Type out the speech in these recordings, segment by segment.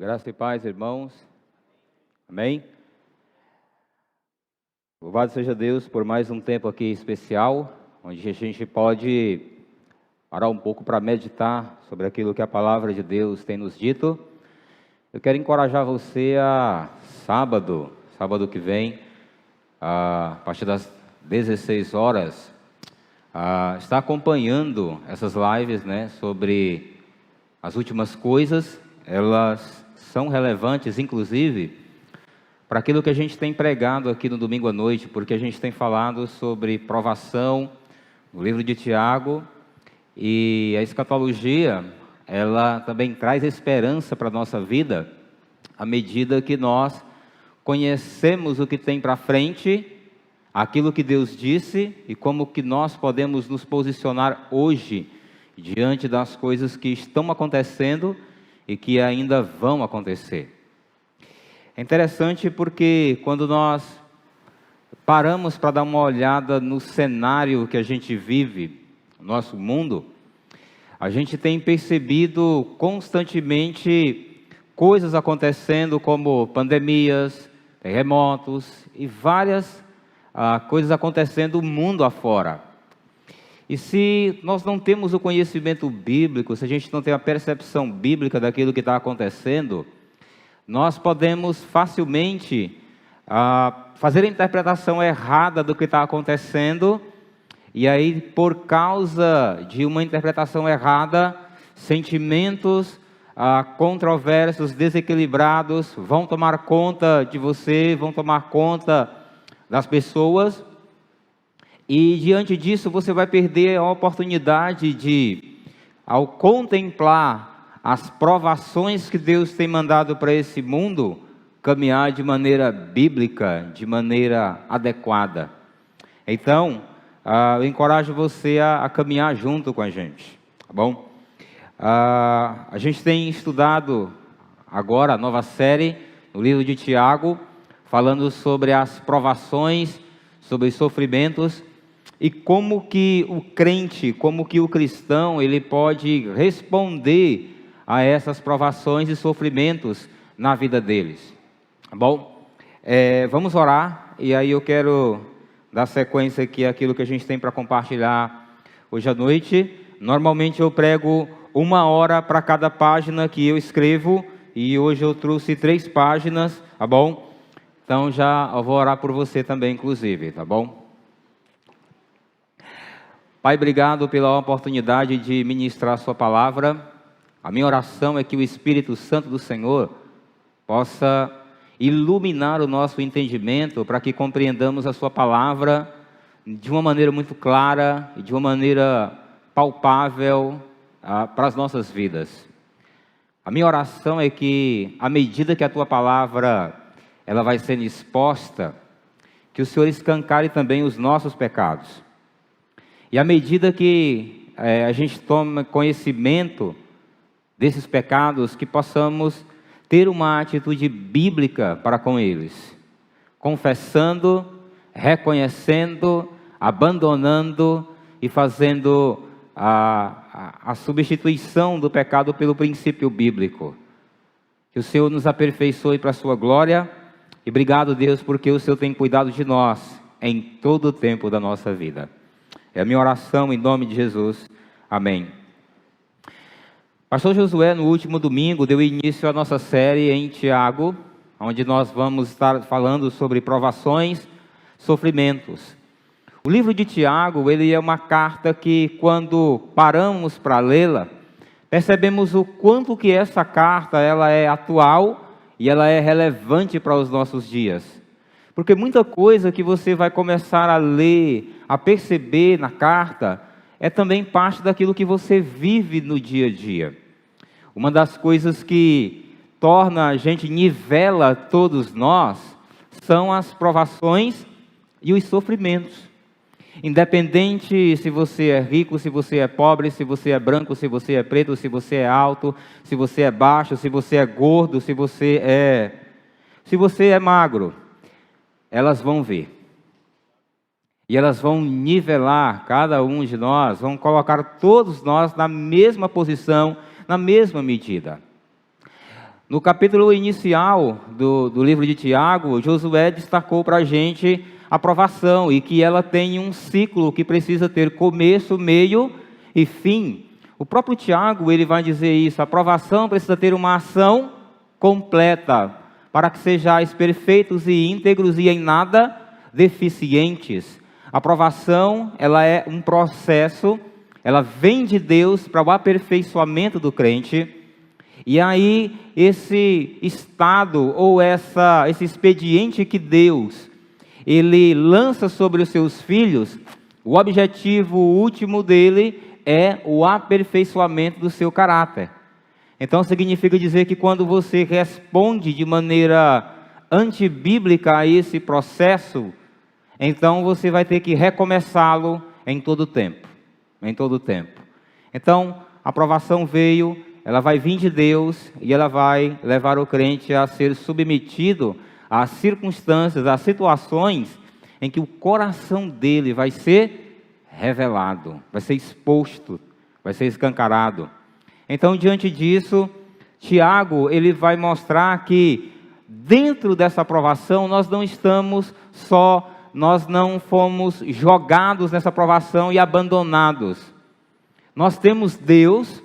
Graça e paz, irmãos. Amém? Louvado seja Deus por mais um tempo aqui especial, onde a gente pode parar um pouco para meditar sobre aquilo que a palavra de Deus tem nos dito. Eu quero encorajar você a sábado que vem, a partir das 16 horas, está acompanhando essas lives, né, sobre as últimas coisas. Elas são relevantes, inclusive, para aquilo que a gente tem pregado aqui no domingo à noite, porque a gente tem falado sobre provação no livro de Tiago, e a escatologia, ela também traz esperança para a nossa vida, à medida que nós conhecemos o que tem para frente, aquilo que Deus disse, e como que nós podemos nos posicionar hoje, diante das coisas que estão acontecendo, e que ainda vão acontecer. É interessante porque quando nós paramos para dar uma olhada no cenário que a gente vive, no nosso mundo, a gente tem percebido constantemente coisas acontecendo como pandemias, terremotos e várias coisas acontecendo no mundo afora. E se nós não temos o conhecimento bíblico, se a gente não tem a percepção bíblica daquilo que está acontecendo, nós podemos facilmente fazer a interpretação errada do que está acontecendo, e aí, por causa de uma interpretação errada, sentimentos controversos, desequilibrados, vão tomar conta de você, vão tomar conta das pessoas. E diante disso você vai perder a oportunidade de, ao contemplar as provações que Deus tem mandado para esse mundo, caminhar de maneira bíblica, de maneira adequada. Então, eu encorajo você a caminhar junto com a gente, tá bom? A gente tem estudado agora a nova série no livro de Tiago, falando sobre as provações, sobre os sofrimentos, e como que o crente, como que o cristão, ele pode responder a essas provações e sofrimentos na vida deles. Tá bom? Vamos orar, e aí eu quero dar sequência aqui àquilo que a gente tem para compartilhar hoje à noite. Normalmente eu prego 1 hora para cada página que eu escrevo, e hoje eu trouxe 3 páginas, tá bom? Então eu vou orar por você também, inclusive, tá bom? Pai, obrigado pela oportunidade de ministrar a sua palavra. A minha oração é que o Espírito Santo do Senhor possa iluminar o nosso entendimento para que compreendamos a sua palavra de uma maneira muito clara e de uma maneira palpável para as nossas vidas. A minha oração é que, à medida que a tua palavra ela vai sendo exposta, que o Senhor escancare também os nossos pecados. E à medida que a gente toma conhecimento desses pecados, que possamos ter uma atitude bíblica para com eles, confessando, reconhecendo, abandonando e fazendo a substituição do pecado pelo princípio bíblico. Que o Senhor nos aperfeiçoe para a sua glória, e obrigado, Deus, porque o Senhor tem cuidado de nós em todo o tempo da nossa vida. É a minha oração em nome de Jesus. Amém. Pastor Josué, no último domingo, deu início à nossa série em Tiago, onde nós vamos estar falando sobre provações, sofrimentos. O livro de Tiago, ele é uma carta que, quando paramos para lê-la, percebemos o quanto que essa carta ela é atual e ela é relevante para os nossos dias. Porque muita coisa que você vai começar a ler, a perceber na carta, é também parte daquilo que você vive no dia a dia. Uma das coisas que torna a gente, nivela todos nós, são as provações e os sofrimentos. Independente se você é rico, se você é pobre, se você é branco, se você é preto, se você é alto, se você é baixo, se você é gordo, se você é magro, elas vão vir. E elas vão nivelar cada um de nós, vão colocar todos nós na mesma posição, na mesma medida. No capítulo inicial do livro de Tiago, Josué destacou para a gente a provação e que ela tem um ciclo que precisa ter começo, meio e fim. O próprio Tiago, ele vai dizer isso, a provação precisa ter uma ação completa, para que sejais perfeitos e íntegros e em nada deficientes. A provação, ela é um processo, ela vem de Deus para o aperfeiçoamento do crente. E aí, esse estado ou esse expediente que Deus, ele lança sobre os seus filhos, o objetivo último dele é o aperfeiçoamento do seu caráter. Então significa dizer que quando você responde de maneira antibíblica a esse processo, então você vai ter que recomeçá-lo em todo o tempo. Em todo o tempo. Então, a aprovação veio, ela vai vir de Deus e ela vai levar o crente a ser submetido às circunstâncias, às situações em que o coração dele vai ser revelado, vai ser exposto, vai ser escancarado. Então, diante disso, Tiago, ele vai mostrar que dentro dessa aprovação nós não estamos só, nós não fomos jogados nessa aprovação e abandonados. Nós temos Deus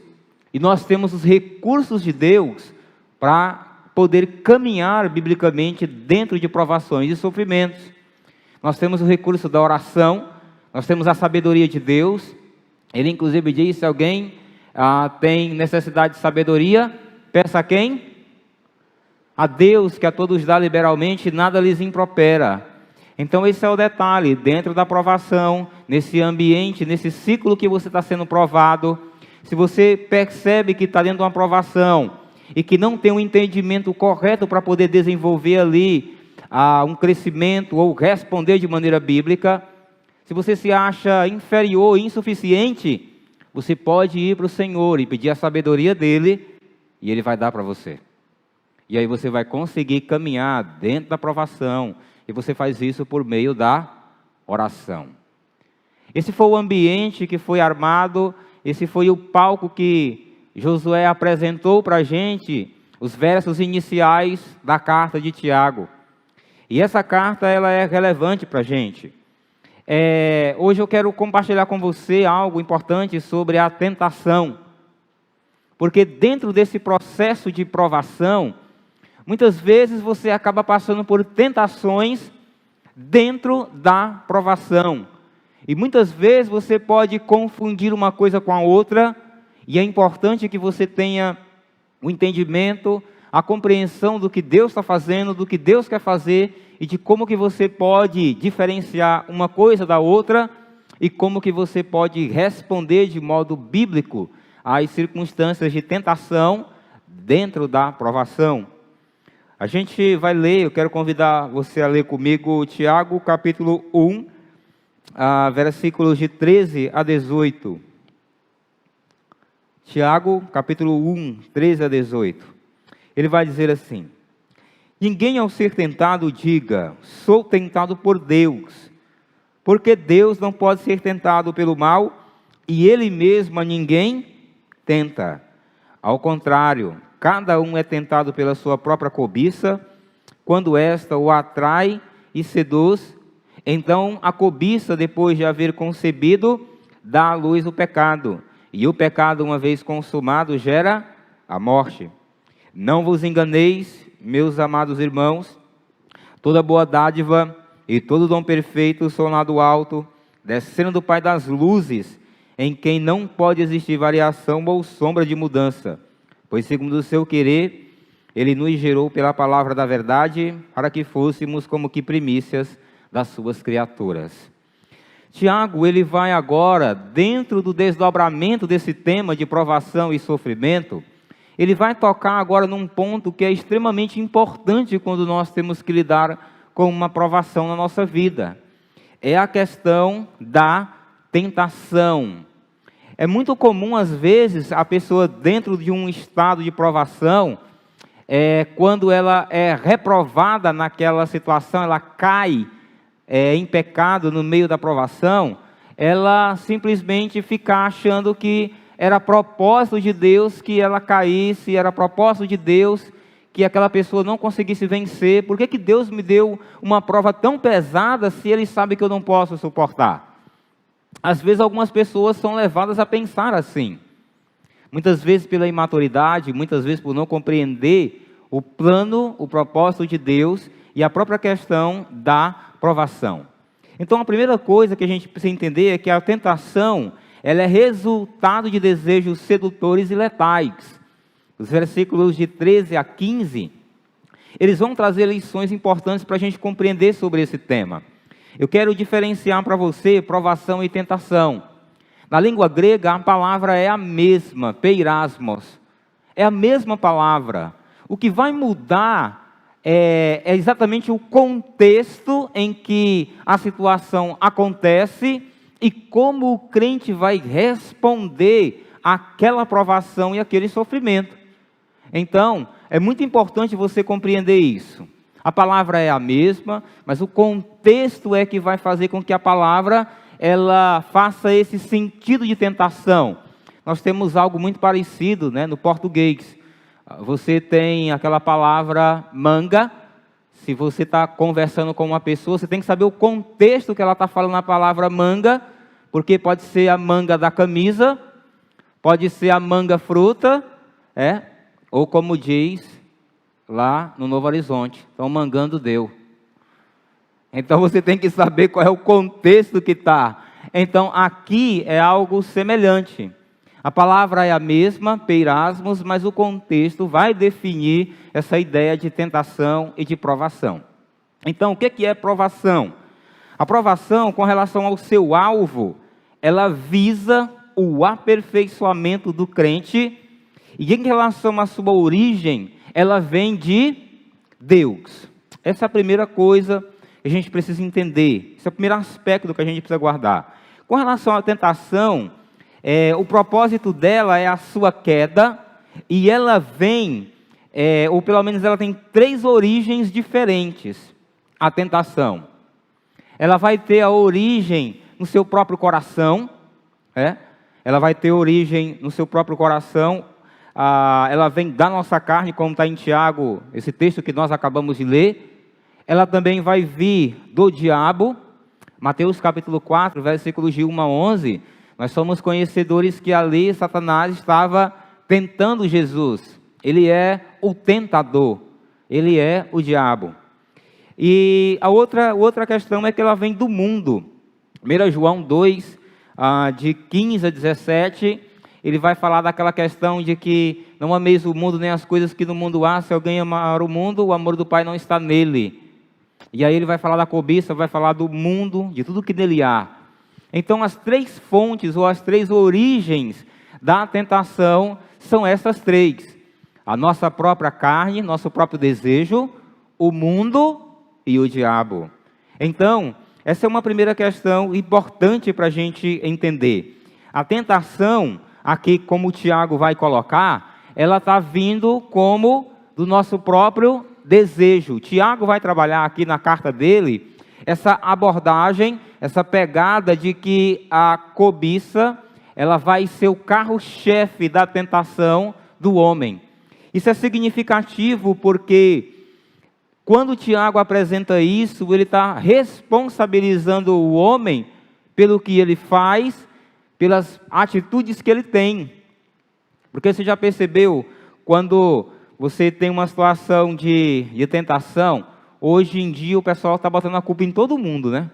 e nós temos os recursos de Deus para poder caminhar biblicamente dentro de provações e sofrimentos. Nós temos o recurso da oração, nós temos a sabedoria de Deus. Ele inclusive diz, se alguém tem necessidade de sabedoria, peça a quem? A Deus, que a todos dá liberalmente, nada lhes impropera. Então esse é o detalhe, dentro da provação, nesse ambiente, nesse ciclo que você está sendo provado, se você percebe que está dentro de uma provação e que não tem um entendimento correto para poder desenvolver ali um crescimento ou responder de maneira bíblica, se você se acha inferior, insuficiente, você pode ir para o Senhor e pedir a sabedoria dele e ele vai dar para você. E aí você vai conseguir caminhar dentro da provação e você faz isso por meio da oração. Esse foi o ambiente que foi armado, esse foi o palco que Josué apresentou para a gente, os versos iniciais da carta de Tiago. E essa carta ela é relevante para a gente. Hoje eu quero compartilhar com você algo importante sobre a tentação. Porque dentro desse processo de provação, muitas vezes você acaba passando por tentações dentro da provação. E muitas vezes você pode confundir uma coisa com a outra, e é importante que você tenha o entendimento, a compreensão do que Deus está fazendo, do que Deus quer fazer, e de como que você pode diferenciar uma coisa da outra, e como que você pode responder de modo bíblico às circunstâncias de tentação dentro da provação. A gente vai ler, eu quero convidar você a ler comigo Tiago capítulo 1, versículos de 13 a 18. Tiago capítulo 1, 13 a 18. Ele vai dizer assim: ninguém ao ser tentado diga, sou tentado por Deus, porque Deus não pode ser tentado pelo mal, e Ele mesmo a ninguém tenta. Ao contrário, cada um é tentado pela sua própria cobiça, quando esta o atrai e seduz, então a cobiça, depois de haver concebido, dá à luz o pecado, e o pecado, uma vez consumado, gera a morte. Não vos enganeis, meus amados irmãos, toda boa dádiva e todo dom perfeito são lá do alto, descendo do Pai das luzes, em quem não pode existir variação ou sombra de mudança, pois segundo o seu querer, Ele nos gerou pela palavra da verdade, para que fôssemos como que primícias das suas criaturas. Tiago, ele vai agora, dentro do desdobramento desse tema de provação e sofrimento, ele vai tocar agora num ponto que é extremamente importante quando nós temos que lidar com uma provação na nossa vida. É a questão da tentação. É muito comum, às vezes, a pessoa dentro de um estado de provação, quando ela é reprovada naquela situação, ela cai em pecado no meio da provação, ela simplesmente fica achando que era propósito de Deus que ela caísse, era propósito de Deus que aquela pessoa não conseguisse vencer? Por que Deus me deu uma prova tão pesada se Ele sabe que eu não posso suportar? Às vezes algumas pessoas são levadas a pensar assim. Muitas vezes pela imaturidade, muitas vezes por não compreender o plano, o propósito de Deus e a própria questão da provação. Então a primeira coisa que a gente precisa entender é que a tentação, ela é resultado de desejos sedutores e letais. Os versículos de 13 a 15, eles vão trazer lições importantes para a gente compreender sobre esse tema. Eu quero diferenciar para você provação e tentação. Na língua grega, a palavra é a mesma, peirasmos. É a mesma palavra. O que vai mudar é exatamente o contexto em que a situação acontece e como o crente vai responder àquela provação e àquele sofrimento. Então, é muito importante você compreender isso. A palavra é a mesma, mas o contexto é que vai fazer com que a palavra ela faça esse sentido de tentação. Nós temos algo muito parecido, né, no português. Você tem aquela palavra manga. Se você está conversando com uma pessoa, você tem que saber o contexto que ela está falando na palavra manga, porque pode ser a manga da camisa, pode ser a manga fruta, ou como diz lá no Novo Horizonte, estão mangando deu. Então você tem que saber qual é o contexto que está. Então aqui é algo semelhante. A palavra é a mesma, peirasmos, mas o contexto vai definir essa ideia de tentação e de provação. Então o que é provação? A provação, com relação ao seu alvo, ela visa o aperfeiçoamento do crente. E em relação à sua origem, ela vem de Deus. Essa é a primeira coisa que a gente precisa entender. Esse é o primeiro aspecto que a gente precisa guardar. Com relação à tentação, o propósito dela é a sua queda. E ela vem, ou pelo menos ela tem 3 origens diferentes. A tentação. Ela vai ter a origem no seu próprio coração. Ela vai ter origem no seu próprio coração. Ela vem da nossa carne, como está em Tiago, esse texto que nós acabamos de ler. Ela também vai vir do diabo. Mateus capítulo 4, versículos de 1 a 11. Nós somos conhecedores que ali Satanás estava tentando Jesus. Ele é o tentador. Ele é o diabo. E a outra questão é que ela vem do mundo. 1 João 2, de 15 a 17... ele vai falar daquela questão de que não ameis o mundo nem as coisas que no mundo há. Se alguém amar o mundo, o amor do Pai não está nele. E aí ele vai falar da cobiça, vai falar do mundo, de tudo que nele há. Então as 3 fontes ou as 3 origens da tentação são essas 3. A nossa própria carne, nosso próprio desejo, o mundo e o diabo. Então, essa é uma primeira questão importante para a gente entender. A tentação, aqui como o Tiago vai colocar, ela está vindo como do nosso próprio desejo. Tiago vai trabalhar aqui na carta dele, essa abordagem, essa pegada de que a cobiça, ela vai ser o carro-chefe da tentação do homem. Isso é significativo porque quando Tiago apresenta isso, ele está responsabilizando o homem pelo que ele faz, pelas atitudes que ele tem. Porque você já percebeu, quando você tem uma situação de tentação, hoje em dia o pessoal está botando a culpa em todo mundo, né?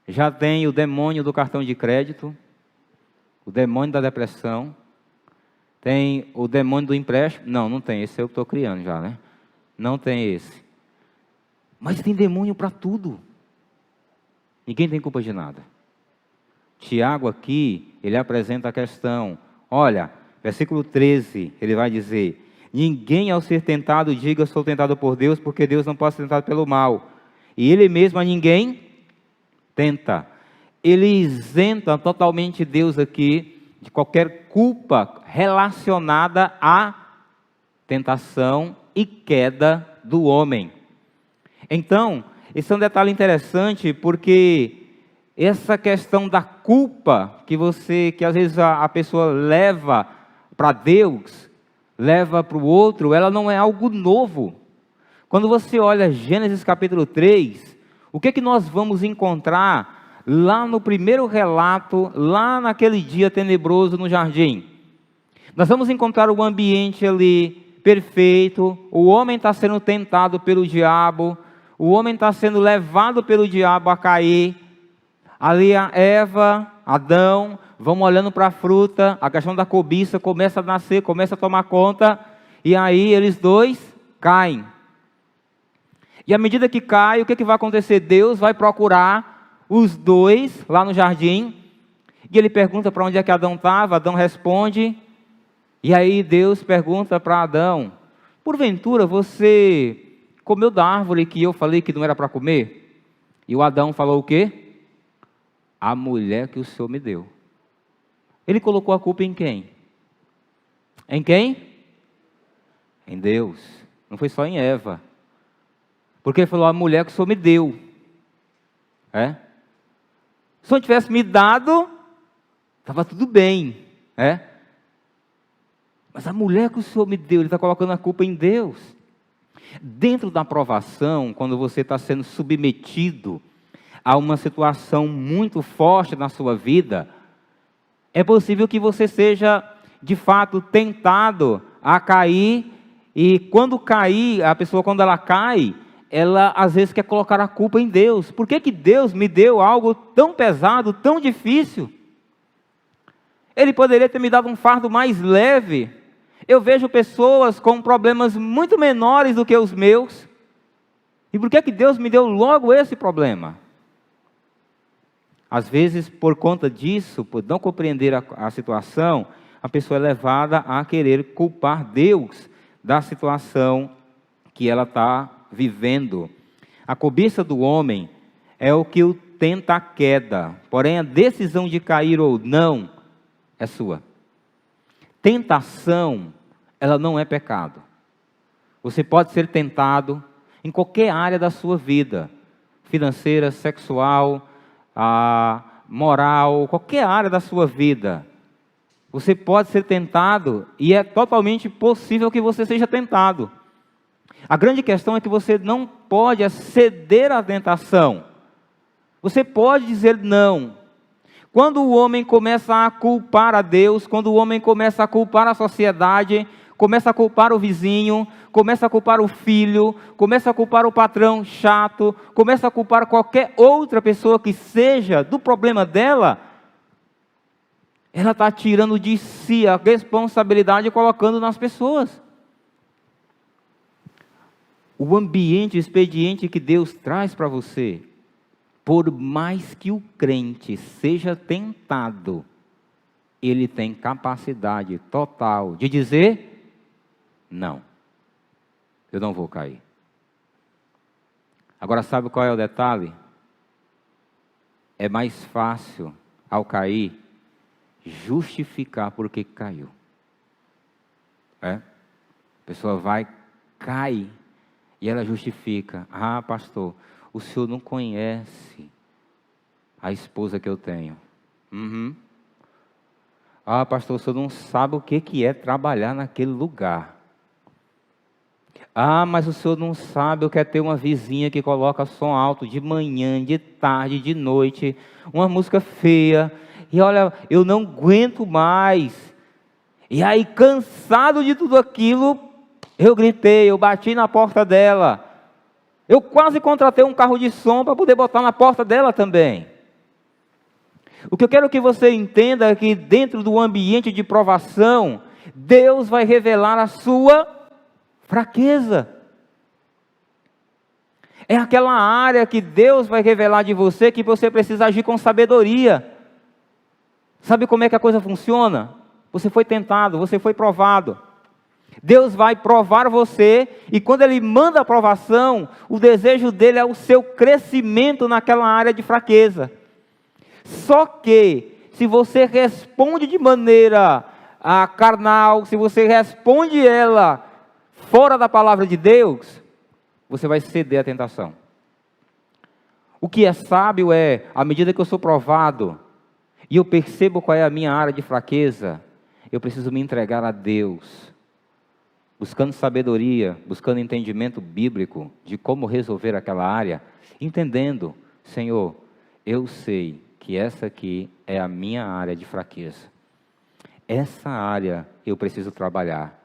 Já tem o demônio do cartão de crédito, o demônio da depressão, tem o demônio do empréstimo. Não tem, esse eu estou criando já, né? Não tem esse. Mas tem demônio para tudo. Ninguém tem culpa de nada. Tiago aqui, ele apresenta a questão. Olha, versículo 13, ele vai dizer: ninguém ao ser tentado diga sou tentado por Deus, porque Deus não pode ser tentado pelo mal. E ele mesmo a ninguém tenta. Ele isenta totalmente Deus aqui de qualquer culpa relacionada à tentação e queda do homem. Então, esse é um detalhe interessante, porque essa questão da culpa que às vezes a pessoa leva para Deus, leva para o outro, ela não é algo novo. Quando você olha Gênesis capítulo 3, o que nós vamos encontrar lá no primeiro relato, lá naquele dia tenebroso no jardim? Nós vamos encontrar o ambiente ali perfeito, o homem está sendo tentado pelo diabo, o homem está sendo levado pelo diabo a cair. Ali a Eva, Adão, vão olhando para a fruta, a questão da cobiça começa a nascer, começa a tomar conta, e aí eles dois caem. E à medida que cai, o que vai acontecer? Deus vai procurar os dois lá no jardim, e ele pergunta para onde é que Adão estava, Adão responde, e aí Deus pergunta para Adão, porventura você comeu da árvore que eu falei que não era para comer? E o Adão falou o quê? A mulher que o Senhor me deu. Ele colocou a culpa em quem? Em quem? Em Deus. Não foi só em Eva. Porque ele falou, a mulher que o Senhor me deu. Se o Senhor tivesse me dado, estava tudo bem. Mas a mulher que o Senhor me deu, ele está colocando a culpa em Deus. Dentro da provação, quando você está sendo submetido a uma situação muito forte na sua vida, é possível que você seja, de fato, tentado a cair, e quando cair, a pessoa, quando ela cai, ela às vezes quer colocar a culpa em Deus. Por que Deus me deu algo tão pesado, tão difícil? Ele poderia ter me dado um fardo mais leve. Eu vejo pessoas com problemas muito menores do que os meus. E por que Deus me deu logo esse problema? Às vezes, por conta disso, por não compreender a situação, a pessoa é levada a querer culpar Deus da situação que ela está vivendo. A cobiça do homem é o que o tenta a queda, porém a decisão de cair ou não é sua. Tentação, ela não é pecado. Você pode ser tentado em qualquer área da sua vida, financeira, sexual, moral, qualquer área da sua vida. Você pode ser tentado e é totalmente possível que você seja tentado. A grande questão é que você não pode ceder à tentação. Você pode dizer não. Quando o homem começa a culpar a Deus, quando o homem começa a culpar a sociedade, começa a culpar o vizinho, começa a culpar o filho, começa a culpar o patrão chato, começa a culpar qualquer outra pessoa que seja do problema dela, ela está tirando de si a responsabilidade e colocando nas pessoas. O ambiente, o expediente que Deus traz para você, por mais que o crente seja tentado, ele tem capacidade total de dizer, não, eu não vou cair. Agora sabe qual é o detalhe? É mais fácil, ao cair, justificar por que caiu. A pessoa vai, cai, e ela justifica, pastor, o senhor não conhece a esposa que eu tenho. Pastor, o senhor não sabe o que é trabalhar naquele lugar. Mas o senhor não sabe o que é ter uma vizinha que coloca som alto de manhã, de tarde, de noite, uma música feia, e olha, eu não aguento mais. E aí, cansado de tudo aquilo, eu gritei, eu bati na porta dela. Eu quase contratei um carro de som para poder botar na porta dela também. O que eu quero que você entenda é que dentro do ambiente de provação, Deus vai revelar a sua fraqueza. É aquela área que Deus vai revelar de você que você precisa agir com sabedoria. Sabe como é que a coisa funciona? Você foi tentado, você foi provado. Deus vai provar você, e quando Ele manda a provação, o desejo dEle é o seu crescimento naquela área de fraqueza. Só que, se você responde de maneira carnal, se você responde ela fora da palavra de Deus, você vai ceder à tentação. O que é sábio é, à medida que eu sou provado, e eu percebo qual é a minha área de fraqueza, eu preciso me entregar a Deus. buscando sabedoria, buscando entendimento bíblico de como resolver aquela área, entendendo, Senhor, eu sei que essa aqui é a minha área de fraqueza. Essa área eu preciso trabalhar.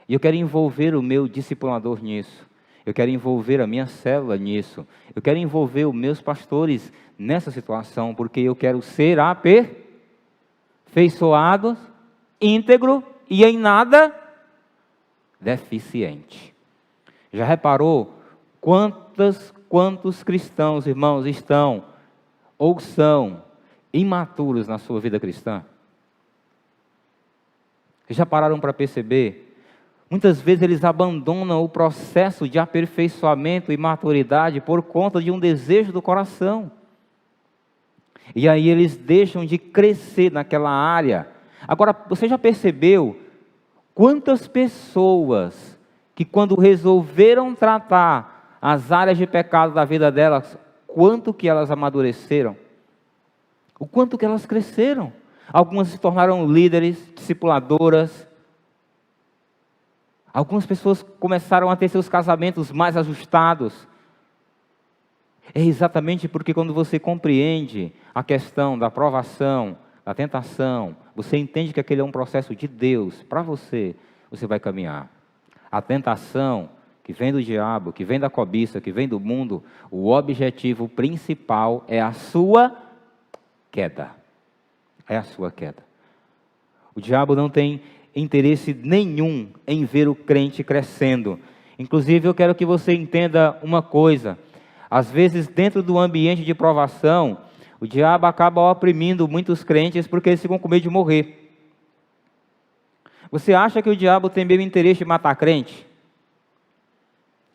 E eu quero envolver o meu discipulador nisso. Eu quero envolver a minha célula nisso. Eu quero envolver os meus pastores nessa situação, porque eu quero ser aperfeiçoado, íntegro e em nada deficiente. Já reparou quantos cristãos, irmãos, estão ou são imaturos na sua vida cristã? Já pararam para perceber? Muitas vezes eles abandonam o processo de aperfeiçoamento e maturidade por conta de um desejo do coração. E aí eles deixam de crescer naquela área. Agora, você já percebeu quantas pessoas que quando resolveram tratar as áreas de pecado da vida delas, quanto que elas amadureceram? O quanto que elas cresceram? Algumas se tornaram líderes, discipuladoras. Algumas pessoas começaram a ter seus casamentos mais ajustados. É exatamente porque quando você compreende a questão da provação, da tentação, você entende que aquele é um processo de Deus para você, você vai caminhar. A tentação que vem do diabo, que vem da cobiça, que vem do mundo, o objetivo principal é a sua queda. É a sua queda. O diabo não tem interesse nenhum em ver o crente crescendo. Inclusive, eu quero que você entenda uma coisa. Às vezes, dentro do ambiente de provação, o diabo acaba oprimindo muitos crentes porque eles ficam com medo de morrer. Você acha que o diabo tem mesmo interesse de matar crente?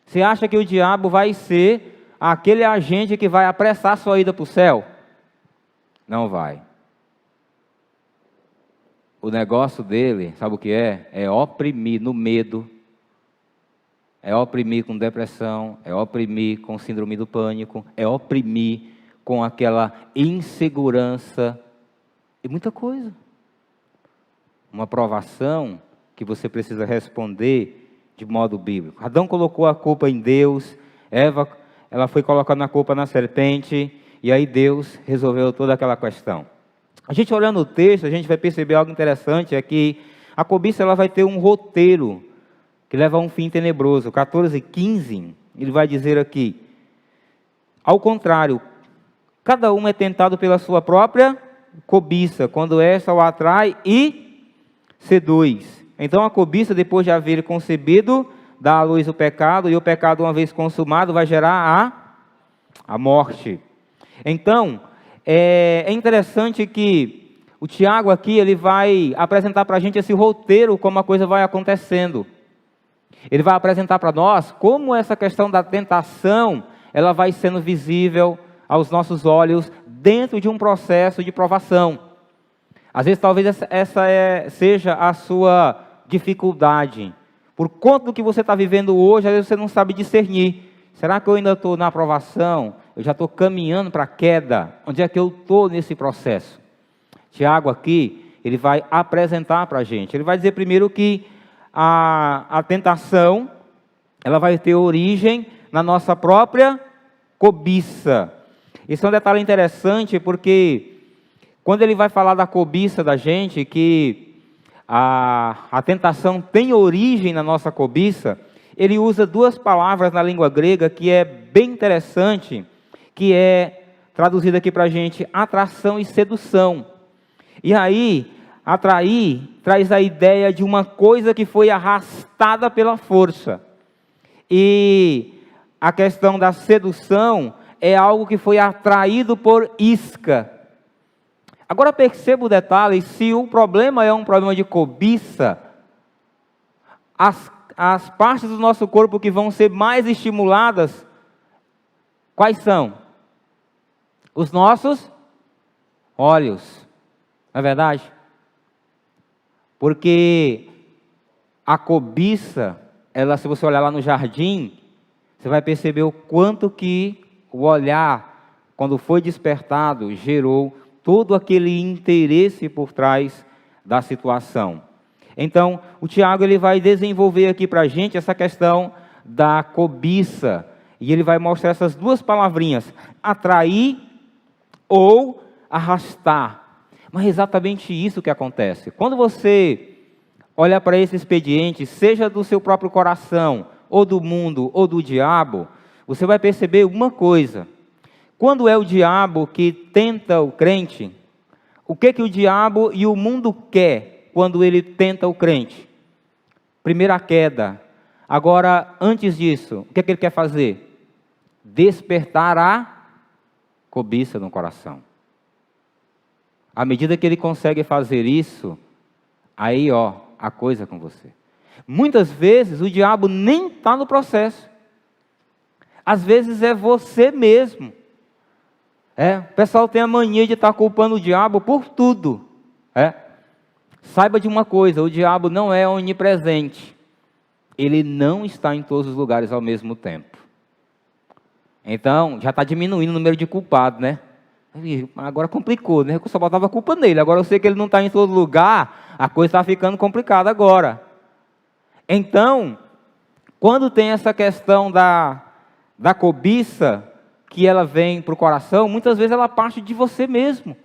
Você acha que o diabo vai ser aquele agente que vai apressar a sua ida para o céu? Não vai. O negócio dele, sabe o que é? É oprimir no medo, é oprimir com depressão, é oprimir com síndrome do pânico, é oprimir com aquela insegurança e muita coisa. Uma provação que você precisa responder de modo bíblico. Adão colocou a culpa em Deus, Eva, ela foi colocando a culpa na serpente, e aí Deus resolveu toda aquela questão. A gente olhando o texto, a gente vai perceber algo interessante, é que a cobiça ela vai ter um roteiro que leva a um fim tenebroso. 14:15, ele vai dizer aqui: ao contrário, cada um é tentado pela sua própria cobiça, quando esta o atrai e seduz. Então a cobiça, depois de haver concebido, dá à luz o pecado, e o pecado, uma vez consumado, vai gerar a morte. Então, é interessante que o Tiago aqui, ele vai apresentar para a gente esse roteiro, como a coisa vai acontecendo. Ele vai apresentar para nós como essa questão da tentação, ela vai sendo visível aos nossos olhos dentro de um processo de provação. Às vezes, talvez essa seja a sua dificuldade. Por conta do que você está vivendo hoje, às vezes você não sabe discernir. Será que eu ainda estou na aprovação? Eu já estou caminhando para a queda. Onde é que eu estou nesse processo? Tiago aqui, ele vai apresentar para a gente. Ele vai dizer primeiro que a tentação, ela vai ter origem na nossa própria cobiça. Esse é um detalhe interessante, porque quando ele vai falar da cobiça da gente, que a tentação tem origem na nossa cobiça, ele usa duas palavras na língua grega que é bem interessante, que é traduzida aqui para a gente, atração e sedução. E aí, atrair traz a ideia de uma coisa que foi arrastada pela força. E a questão da sedução é algo que foi atraído por isca. Agora perceba o detalhe, se o problema é um problema de cobiça, as partes do nosso corpo que vão ser mais estimuladas, quais são? Os nossos olhos, não é verdade? Porque a cobiça, ela, se você olhar lá no jardim, você vai perceber o quanto que o olhar, quando foi despertado, gerou todo aquele interesse por trás da situação. Então, o Tiago ele vai desenvolver aqui para a gente essa questão da cobiça. E ele vai mostrar essas duas palavrinhas, atrair ou arrastar. Mas é exatamente isso que acontece. Quando você olha para esse expediente, seja do seu próprio coração, ou do mundo, ou do diabo, você vai perceber uma coisa. Quando é o diabo que tenta o crente, o que o diabo e o mundo quer quando ele tenta o crente? Primeiro a queda. Agora, antes disso, o que ele quer fazer? Despertar a cobiça no coração. À medida que ele consegue fazer isso, aí a coisa é com você. Muitas vezes o diabo nem está no processo. Às vezes é você mesmo. O pessoal tem a mania de estar culpando o diabo por tudo. Saiba de uma coisa, o diabo não é onipresente. Ele não está em todos os lugares ao mesmo tempo. Então, já está diminuindo o número de culpados, né? Agora complicou, né? Eu só botava a culpa nele. Agora eu sei que ele não está em todo lugar, a coisa está ficando complicada agora. Então, quando tem essa questão da cobiça, que ela vem para o coração, muitas vezes ela parte de você mesmo.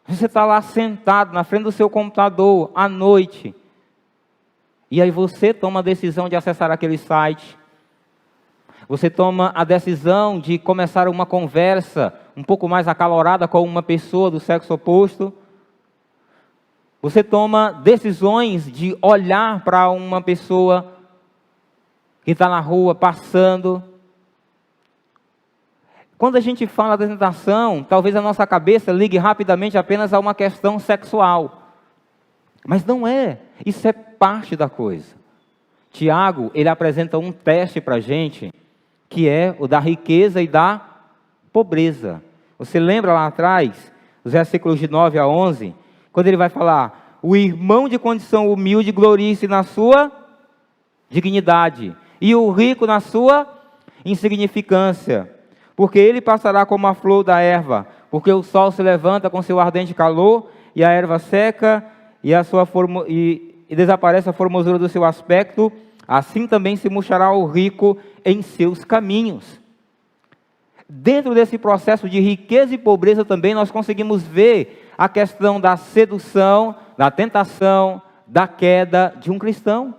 Você está lá sentado na frente do seu computador à noite, e aí você toma a decisão de acessar aquele site, você toma a decisão de começar uma conversa um pouco mais acalorada com uma pessoa do sexo oposto, você toma decisões de olhar para uma pessoa que está na rua passando. Quando a gente fala da tentação, talvez a nossa cabeça ligue rapidamente apenas a uma questão sexual. Mas não é. Isso é parte da coisa. Tiago, ele apresenta um teste para a gente, que é o da riqueza e da pobreza. Você lembra lá atrás, os versículos de 9 a 11, quando ele vai falar, o irmão de condição humilde glorie-se na sua dignidade, e o rico na sua insignificância. Porque ele passará como a flor da erva, porque o sol se levanta com seu ardente calor, e a erva seca, e desaparece a formosura do seu aspecto, assim também se murchará o rico em seus caminhos. Dentro desse processo de riqueza e pobreza também nós conseguimos ver a questão da sedução, da tentação, da queda de um cristão.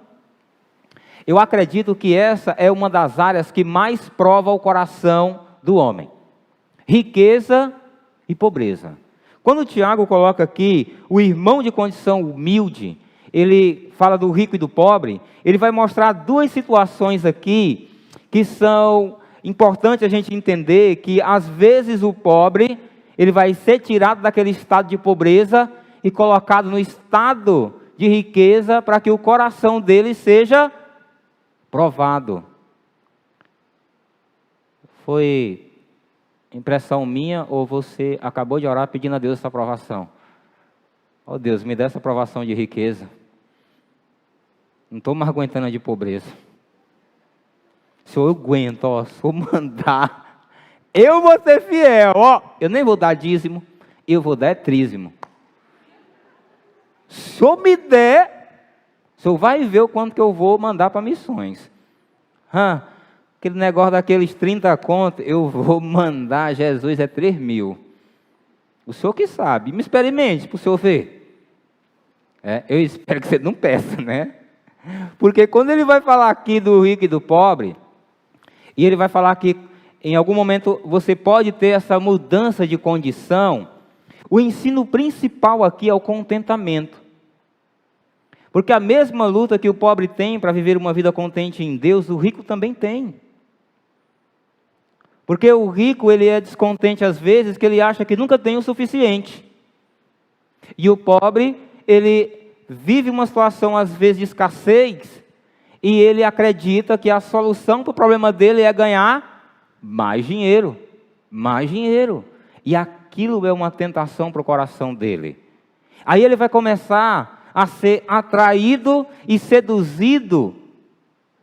Eu acredito que essa é uma das áreas que mais prova o coração do homem. Riqueza e pobreza. Quando o Tiago coloca aqui o irmão de condição humilde, ele fala do rico e do pobre, ele vai mostrar duas situações aqui que são importantes a gente entender, que às vezes o pobre, ele vai ser tirado daquele estado de pobreza e colocado no estado de riqueza para que o coração dele seja provado. Foi impressão minha ou você acabou de orar pedindo a Deus essa aprovação? Oh Deus, me dê essa aprovação de riqueza. Não estou mais aguentando a de pobreza. Se eu aguento, se eu mandar, eu vou ser fiel, eu nem vou dar dízimo, eu vou dar trízimo. Se eu me der, o senhor vai ver o quanto que eu vou mandar para missões. Aquele negócio daqueles 30 contos, eu vou mandar, Jesus, é 3.000. O senhor que sabe, me experimente para o senhor ver. Eu espero que você não peça, né? Porque quando ele vai falar aqui do rico e do pobre, e ele vai falar que em algum momento você pode ter essa mudança de condição, o ensino principal aqui é o contentamento. Porque a mesma luta que o pobre tem para viver uma vida contente em Deus, o rico também tem. Porque o rico, ele é descontente às vezes, que ele acha que nunca tem o suficiente. E o pobre, ele vive uma situação às vezes de escassez, e ele acredita que a solução para o problema dele é ganhar mais dinheiro. Mais dinheiro. E aquilo é uma tentação para o coração dele. Aí ele vai começar a ser atraído e seduzido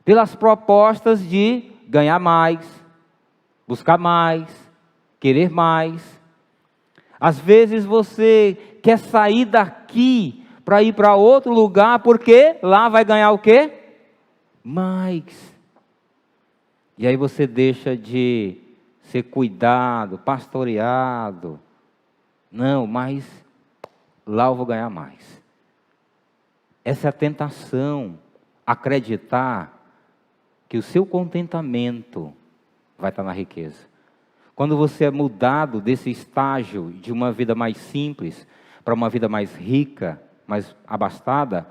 pelas propostas de ganhar mais, buscar mais, querer mais. Às vezes você quer sair daqui para ir para outro lugar, porque lá vai ganhar o quê? Mais. E aí você deixa de ser cuidado, pastoreado. Não, mas lá eu vou ganhar mais. Essa é a tentação, acreditar que o seu contentamento vai estar na riqueza. Quando você é mudado desse estágio de uma vida mais simples para uma vida mais rica, mais abastada,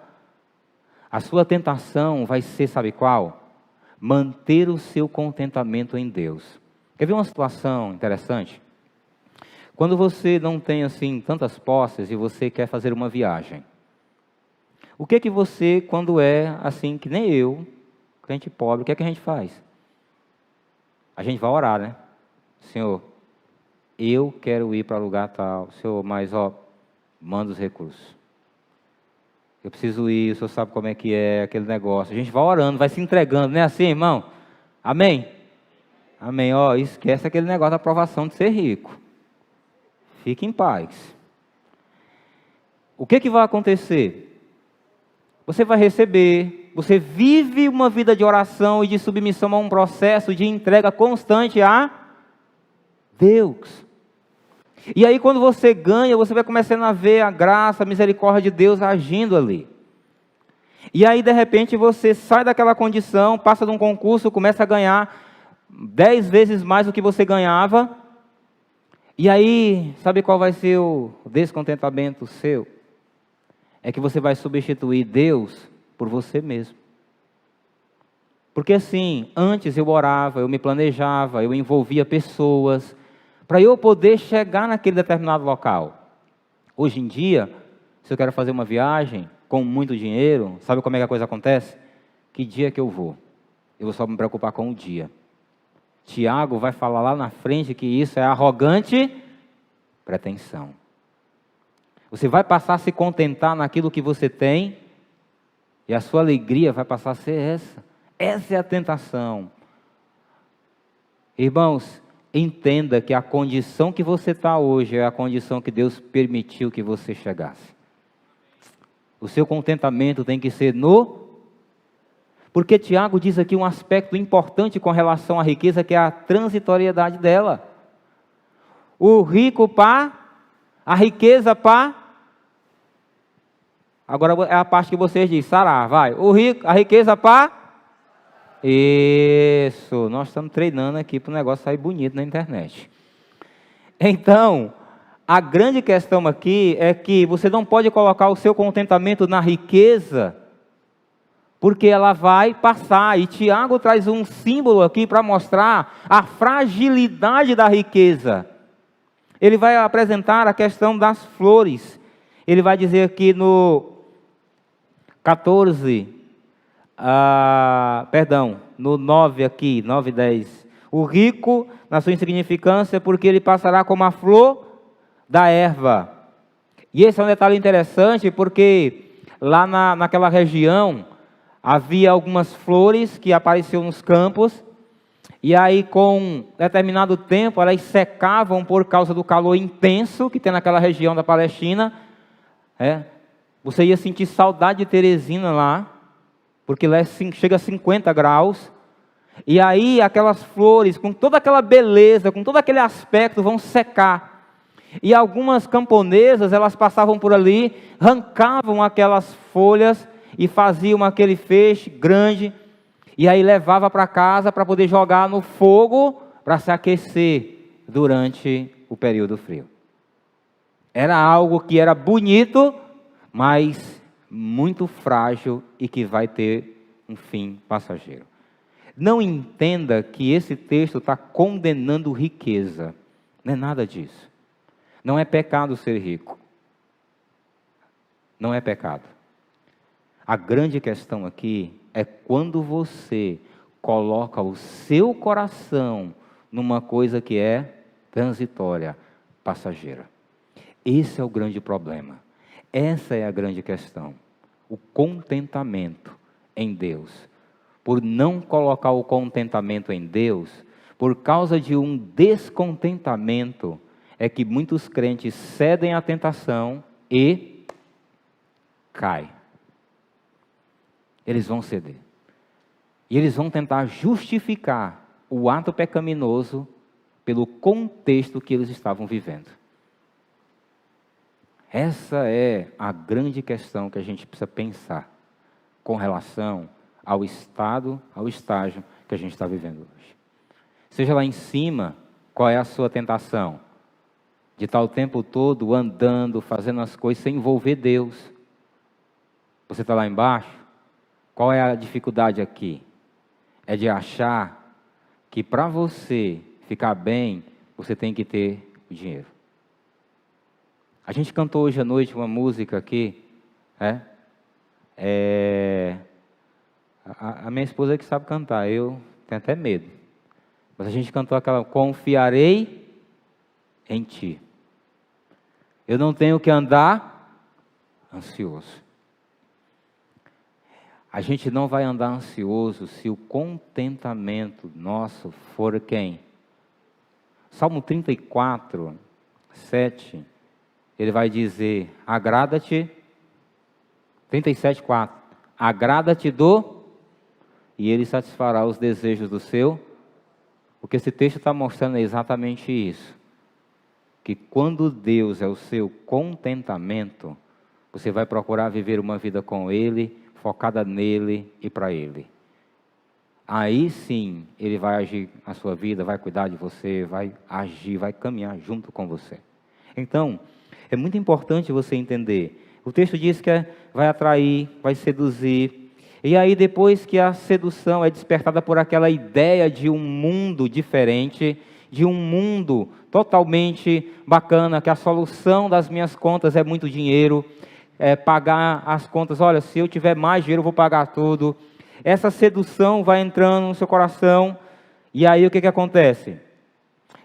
a sua tentação vai ser, sabe qual? Manter o seu contentamento em Deus. Quer ver uma situação interessante? Quando você não tem assim tantas posses e você quer fazer uma viagem, o que você, quando é assim que nem eu, crente pobre, o que a gente faz? A gente vai orar, né? Senhor, eu quero ir para lugar tal. Senhor, mas manda os recursos. Eu preciso ir, o senhor sabe como é que é aquele negócio. A gente vai orando, vai se entregando, não é assim, irmão? Amém? Amém. Esquece aquele negócio da aprovação de ser rico. Fique em paz. O que vai acontecer? Você vai receber, você vive uma vida de oração e de submissão a um processo de entrega constante a Deus. E aí quando você ganha, você vai começando a ver a graça, a misericórdia de Deus agindo ali. E aí de repente você sai daquela condição, passa de um concurso, começa a ganhar 10 vezes mais do que você ganhava. E aí, sabe qual vai ser o descontentamento seu? É que você vai substituir Deus por você mesmo. Porque assim, antes eu orava, eu me planejava, eu envolvia pessoas, para eu poder chegar naquele determinado local. Hoje em dia, se eu quero fazer uma viagem com muito dinheiro, sabe como é que a coisa acontece? Que dia que eu vou? Eu vou só me preocupar com o dia. Tiago vai falar lá na frente que isso é arrogante pretensão. Você vai passar a se contentar naquilo que você tem, e a sua alegria vai passar a ser essa. Essa é a tentação. Irmãos, entenda que a condição que você está hoje é a condição que Deus permitiu que você chegasse. O seu contentamento tem que ser Porque Tiago diz aqui um aspecto importante com relação à riqueza, que é a transitoriedade dela. O rico a riqueza Agora é a parte que vocês dizem, Sará, vai. A riqueza Isso, nós estamos treinando aqui para o negócio sair bonito na internet. Então, a grande questão aqui é que você não pode colocar o seu contentamento na riqueza, porque ela vai passar. E Tiago traz um símbolo aqui para mostrar a fragilidade da riqueza. Ele vai apresentar a questão das flores. Ele vai dizer aqui no 9 aqui, 9 e 10. O rico, na sua insignificância, porque ele passará como a flor da erva. E esse é um detalhe interessante, porque lá naquela região, havia algumas flores que apareciam nos campos, e aí com determinado tempo elas secavam por causa do calor intenso que tem naquela região da Palestina. Você ia sentir saudade de Teresina lá, porque lá chega a 50 graus, e aí aquelas flores, com toda aquela beleza, com todo aquele aspecto, vão secar. E algumas camponesas, elas passavam por ali, arrancavam aquelas folhas, e faziam aquele feixe grande, e aí levava para casa para poder jogar no fogo, para se aquecer durante o período frio. Era algo que era bonito, mas muito frágil e que vai ter um fim passageiro. Não entenda que esse texto está condenando riqueza. Não é nada disso. Não é pecado ser rico. Não é pecado. A grande questão aqui é quando você coloca o seu coração numa coisa que é transitória, passageira. Esse é o grande problema. Essa é a grande questão. O contentamento em Deus. Por não colocar o contentamento em Deus, por causa de um descontentamento, é que muitos crentes cedem à tentação e cai. Eles vão ceder. E eles vão tentar justificar o ato pecaminoso pelo contexto que eles estavam vivendo. Essa é a grande questão que a gente precisa pensar com relação ao estado, ao estágio que a gente está vivendo hoje. Seja lá em cima, qual é a sua tentação? De estar o tempo todo andando, fazendo as coisas sem envolver Deus. Você está lá embaixo? Qual é a dificuldade aqui? É de achar que para você ficar bem, você tem que ter o dinheiro. A gente cantou hoje à noite uma música aqui, a minha esposa é que sabe cantar, eu tenho até medo. Mas a gente cantou aquela, confiarei em ti. Eu não tenho que andar ansioso. A gente não vai andar ansioso se o contentamento nosso for quem? Salmo 34, 7, ele vai dizer, agrada-te, 37, 4, agrada-te e ele satisfará os desejos do seu. O que esse texto está mostrando é exatamente isso. Que quando Deus é o seu contentamento, você vai procurar viver uma vida com Ele, focada nele e para Ele. Aí sim, Ele vai agir na sua vida, vai cuidar de você, vai agir, vai caminhar junto com você. Então, é muito importante você entender. O texto diz que vai atrair, vai seduzir. E aí depois que a sedução é despertada por aquela ideia de um mundo diferente, de um mundo totalmente bacana, que a solução das minhas contas é muito dinheiro, pagar as contas, olha, se eu tiver mais dinheiro eu vou pagar tudo. Essa sedução vai entrando no seu coração, e aí o que acontece?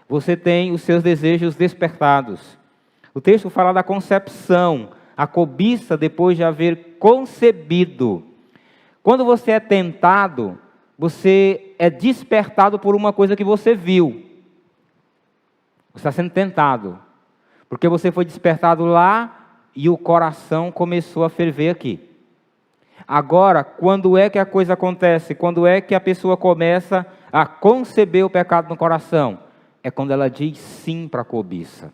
Você tem os seus desejos despertados. O texto fala da concepção, a cobiça depois de haver concebido. Quando você é tentado, você é despertado por uma coisa que você viu. Você está sendo tentado, porque você foi despertado lá e o coração começou a ferver aqui. Agora, quando é que a coisa acontece? Quando é que a pessoa começa a conceber o pecado no coração? É quando ela diz sim para a cobiça.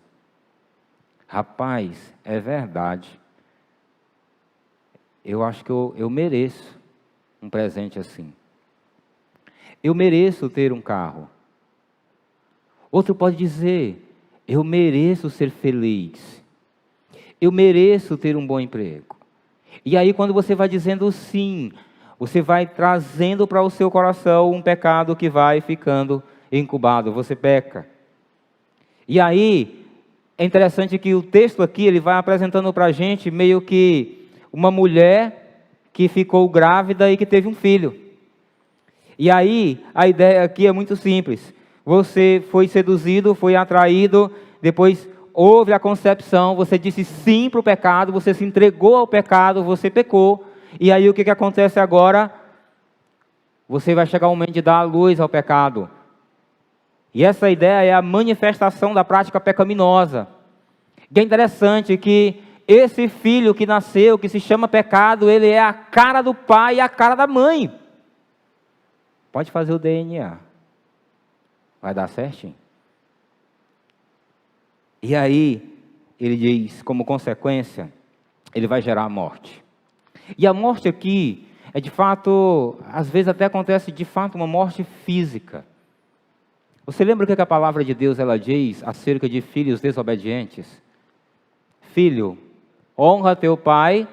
Rapaz, é verdade. Eu acho que eu mereço um presente assim. Eu mereço ter um carro. Outro pode dizer, eu mereço ser feliz. Eu mereço ter um bom emprego. E aí quando você vai dizendo sim, você vai trazendo para o seu coração um pecado que vai ficando incubado, você peca. E aí, é interessante que o texto aqui, ele vai apresentando para a gente meio que uma mulher que ficou grávida e que teve um filho. E aí, a ideia aqui é muito simples. Você foi seduzido, foi atraído, depois houve a concepção, você disse sim para o pecado, você se entregou ao pecado, você pecou. E aí o que acontece agora? Você vai chegar ao momento de dar a luz ao pecado. E essa ideia é a manifestação da prática pecaminosa. E é interessante que esse filho que nasceu, que se chama pecado, ele é a cara do pai e a cara da mãe. Pode fazer o DNA. Vai dar certinho. E aí, ele diz, como consequência, ele vai gerar a morte. E a morte aqui é de fato, às vezes até acontece de fato uma morte física. Você lembra o que a palavra de Deus ela diz acerca de filhos desobedientes? Filho, honra teu pai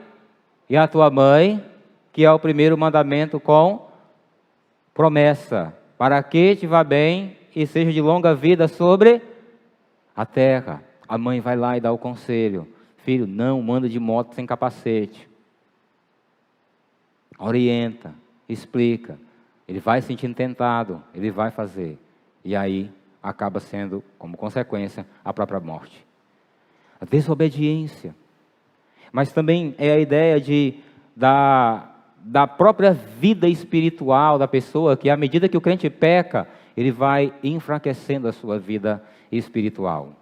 e a tua mãe, que é o primeiro mandamento com promessa, para que te vá bem e seja de longa vida sobre a terra. A mãe vai lá e dá o conselho. Filho, não anda de moto sem capacete. Orienta, explica. Ele vai se sentindo tentado, ele vai fazer. E aí acaba sendo, como consequência, a própria morte. A desobediência. Mas também é a ideia da própria vida espiritual da pessoa, que à medida que o crente peca, ele vai enfraquecendo a sua vida espiritual.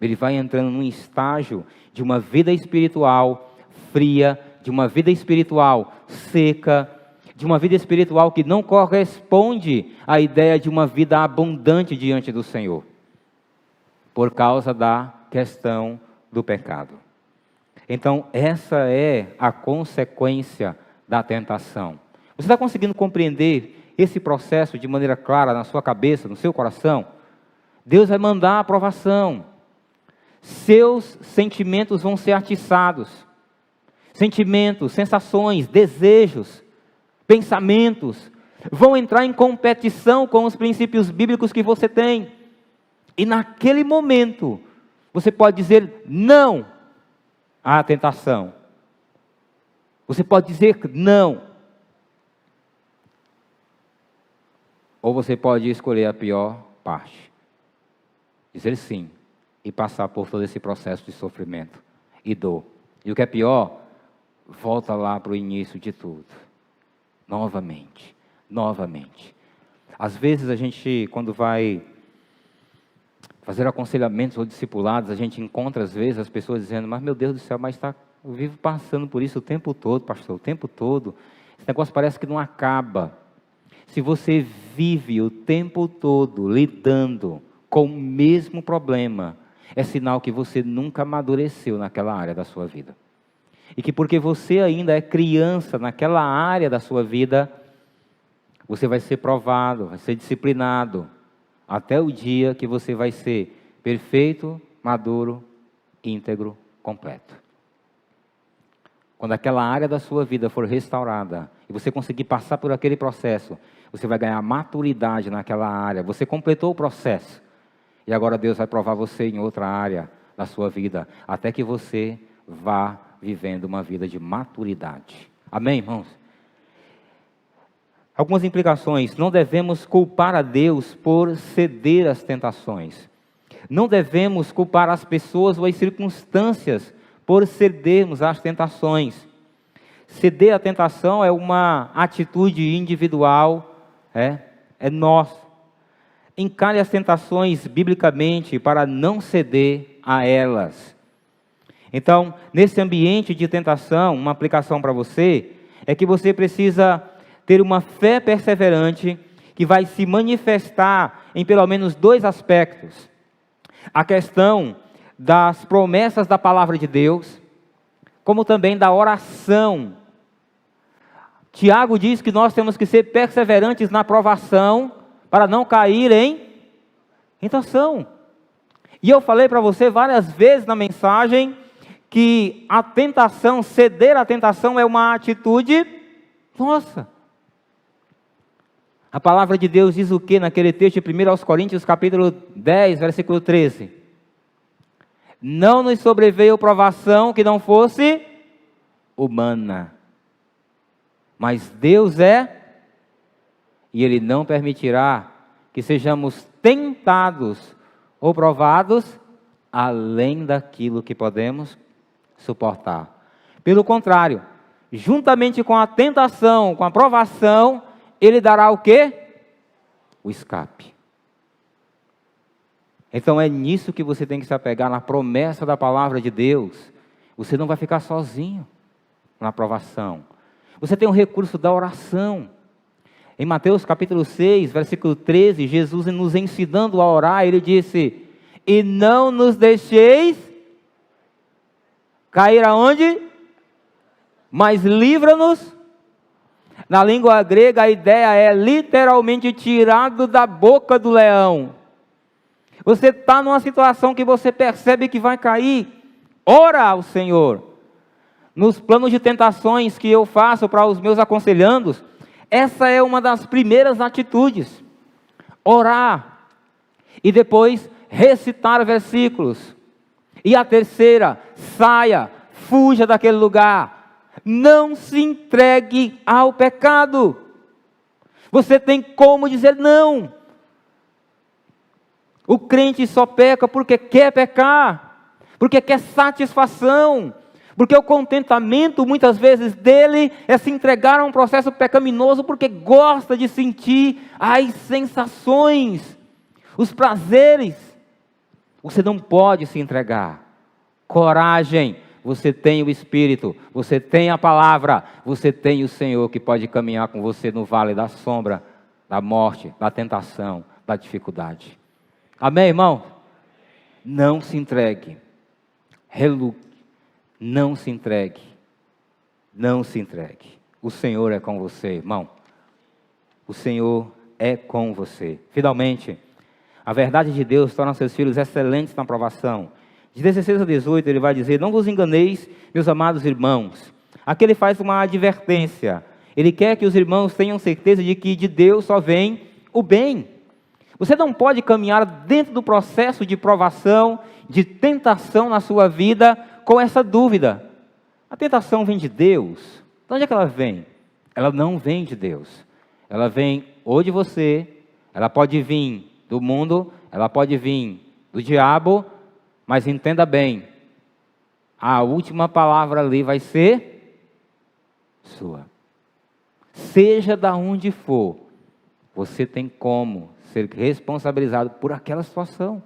Ele vai entrando num estágio de uma vida espiritual fria, de uma vida espiritual seca, de uma vida espiritual que não corresponde à ideia de uma vida abundante diante do Senhor, por causa da questão do pecado. Então, essa é a consequência da tentação. Você está conseguindo compreender esse processo de maneira clara na sua cabeça, no seu coração? Deus vai mandar a aprovação. Seus sentimentos vão ser atiçados. Sentimentos, sensações, desejos, pensamentos vão entrar em competição com os princípios bíblicos que você tem. E naquele momento, você pode dizer não à tentação. Você pode dizer não. Ou você pode escolher a pior parte. Dizer sim e passar por todo esse processo de sofrimento e dor. E o que é pior, volta lá para o início de tudo. Novamente. Às vezes a gente, quando vai fazer aconselhamentos ou discipulados, a gente encontra às vezes as pessoas dizendo, mas meu Deus do céu, eu vivo passando por isso o tempo todo, pastor, o tempo todo. Esse negócio parece que não acaba. Se você vive o tempo todo lidando com o mesmo problema, é sinal que você nunca amadureceu naquela área da sua vida. E que porque você ainda é criança naquela área da sua vida, você vai ser provado, vai ser disciplinado, até o dia que você vai ser perfeito, maduro, íntegro, completo. Quando aquela área da sua vida for restaurada, e você conseguir passar por aquele processo, você vai ganhar maturidade naquela área, você completou o processo. E agora Deus vai provar você em outra área da sua vida, até que você vá vivendo uma vida de maturidade. Amém, irmãos? Algumas implicações. Não devemos culpar a Deus por ceder às tentações. Não devemos culpar as pessoas ou as circunstâncias por cedermos às tentações. Ceder à tentação é uma atitude individual, é nosso. Encare as tentações biblicamente para não ceder a elas. Então, nesse ambiente de tentação, uma aplicação para você é que você precisa ter uma fé perseverante que vai se manifestar em pelo menos dois aspectos. A questão das promessas da palavra de Deus, como também da oração. Tiago diz que nós temos que ser perseverantes na provação para não cair em tentação. E eu falei para você várias vezes na mensagem que a tentação, ceder à tentação é uma atitude nossa. A palavra de Deus diz o que naquele texto de 1 Coríntios capítulo 10, versículo 13? Não nos sobreveio provação que não fosse humana. Mas Deus e Ele não permitirá que sejamos tentados ou provados além daquilo que podemos suportar. Pelo contrário, juntamente com a tentação, com a provação, Ele dará o quê? O escape. Então é nisso que você tem que se apegar, na promessa da palavra de Deus. Você não vai ficar sozinho na provação. Você tem o recurso da oração. Em Mateus capítulo 6, versículo 13, Jesus nos ensinando a orar, Ele disse, e não nos deixeis cair aonde? Mas livra-nos. Na língua grega a ideia é literalmente tirado da boca do leão. Você está numa situação que você percebe que vai cair, ora ao Senhor. Nos planos de tentações que eu faço para os meus aconselhandos, essa é uma das primeiras atitudes. Orar. E depois recitar versículos. E a terceira, saia, fuja daquele lugar. Não se entregue ao pecado. Você tem como dizer não. O crente só peca porque quer pecar, porque quer satisfação, porque o contentamento muitas vezes dele é se entregar a um processo pecaminoso porque gosta de sentir as sensações, os prazeres. Você não pode se entregar. Coragem, você tem o Espírito, você tem a palavra, você tem o Senhor que pode caminhar com você no vale da sombra, da morte, da tentação, da dificuldade. Amém, irmão? Não se entregue, relute, não se entregue, não se entregue. O Senhor é com você, irmão. O Senhor é com você. Finalmente, a verdade de Deus torna seus filhos excelentes na provação. De 16 a 18 ele vai dizer: não vos enganeis, meus amados irmãos. Aqui ele faz uma advertência. Ele quer que os irmãos tenham certeza de que de Deus só vem o bem. Você não pode caminhar dentro do processo de provação, de tentação na sua vida com essa dúvida. A tentação vem de Deus. De onde é que ela vem? Ela não vem de Deus. Ela vem ou de você, ela pode vir do mundo, ela pode vir do diabo, mas entenda bem, a última palavra ali vai ser sua. Seja da onde for, você tem como ser responsabilizado por aquela situação.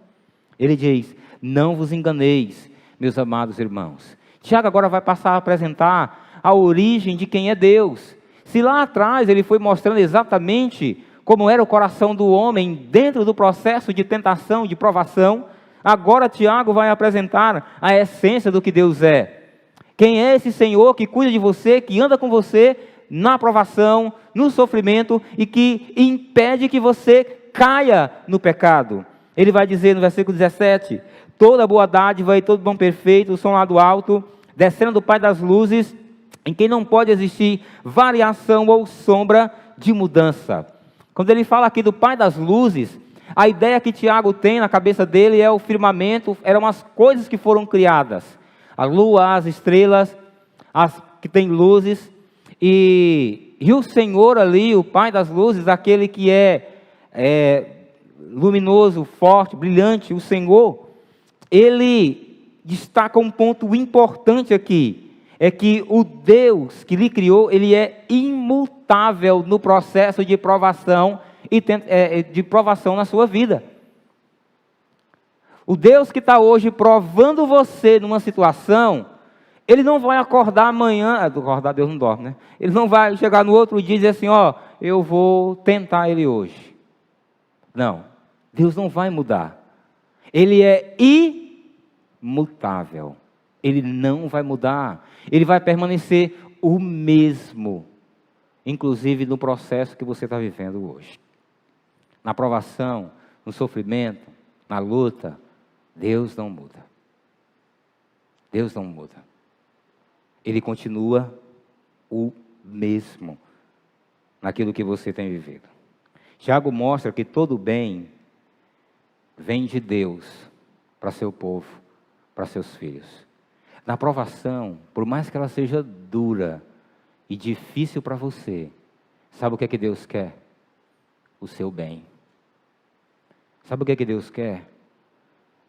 Ele diz: não vos enganeis, meus amados irmãos. Tiago agora vai passar a apresentar a origem de quem é Deus. Se lá atrás ele foi mostrando exatamente como era o coração do homem dentro do processo de tentação, de provação, agora Tiago vai apresentar a essência do que Deus é. Quem é esse Senhor que cuida de você, que anda com você na provação, no sofrimento e que impede que você caia no pecado. Ele vai dizer no versículo 17: toda boa dádiva e todo dom perfeito são lá do alto, descendo do Pai das luzes, em quem não pode existir variação ou sombra de mudança. Quando ele fala aqui do Pai das luzes, a ideia que Tiago tem na cabeça dele é o firmamento, eram as coisas que foram criadas. A lua, as estrelas, as que têm luzes, e o Senhor ali, o Pai das luzes, aquele que é luminoso, forte, brilhante, o Senhor, ele destaca um ponto importante aqui, é que o Deus que lhe criou, ele é imutável no processo de provação de provação na sua vida. O Deus que está hoje provando você numa situação, ele não vai acordar amanhã, acordar Deus não dorme, né? Ele não vai chegar no outro dia e dizer assim, eu vou tentar ele hoje. Não, Deus não vai mudar. Ele é imutável. Ele não vai mudar. Ele vai permanecer o mesmo, inclusive no processo que você está vivendo hoje. Na provação, no sofrimento, na luta, Deus não muda. Deus não muda. Ele continua o mesmo naquilo que você tem vivido. Tiago mostra que todo bem vem de Deus para seu povo, para seus filhos. Na provação, por mais que ela seja dura e difícil para você, sabe o que é que Deus quer? O seu bem. Sabe o que é que Deus quer?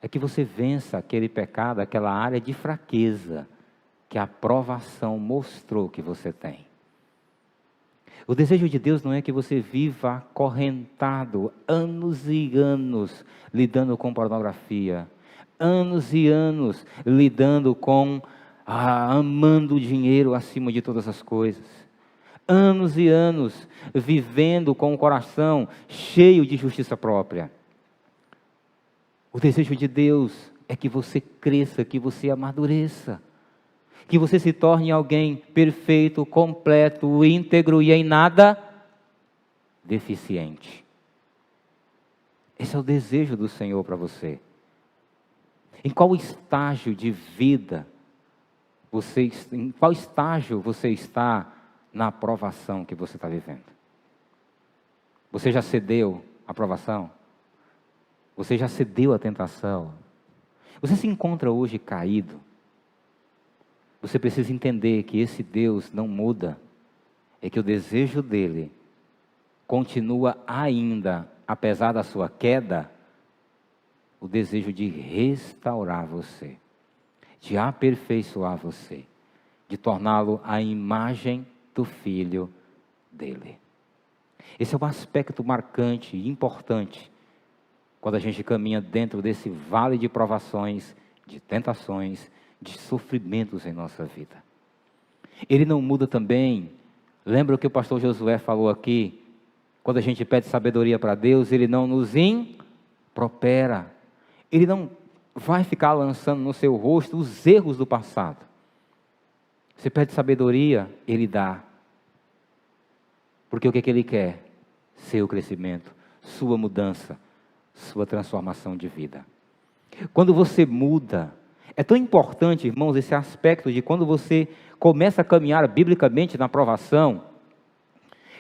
É que você vença aquele pecado, aquela área de fraqueza que a provação mostrou que você tem. O desejo de Deus não é que você viva acorrentado anos e anos lidando com pornografia, anos e anos lidando com amando o dinheiro acima de todas as coisas, anos e anos vivendo com o coração cheio de justiça própria. O desejo de Deus é que você cresça, que você amadureça, que você se torne alguém perfeito, completo, íntegro e em nada deficiente. Esse é o desejo do Senhor para você. Em qual estágio de vida em qual estágio você está na provação que você está vivendo? Você já cedeu à provação? Você já cedeu à tentação? Você se encontra hoje caído? Você precisa entender que esse Deus não muda, é que o desejo dele continua ainda, apesar da sua queda, o desejo de restaurar você, de aperfeiçoar você, de torná-lo a imagem do Filho dele. Esse é um aspecto marcante e importante quando a gente caminha dentro desse vale de provações, de tentações, de sofrimentos em nossa vida. Ele não muda também. Lembra o que o pastor Josué falou aqui? Quando a gente pede sabedoria para Deus, Ele não nos impropera. Ele não vai ficar lançando no seu rosto os erros do passado. Você pede sabedoria, Ele dá. Porque o que Ele quer? Seu crescimento, sua mudança, sua transformação de vida. Quando você muda, é tão importante, irmãos, esse aspecto de quando você começa a caminhar biblicamente na provação,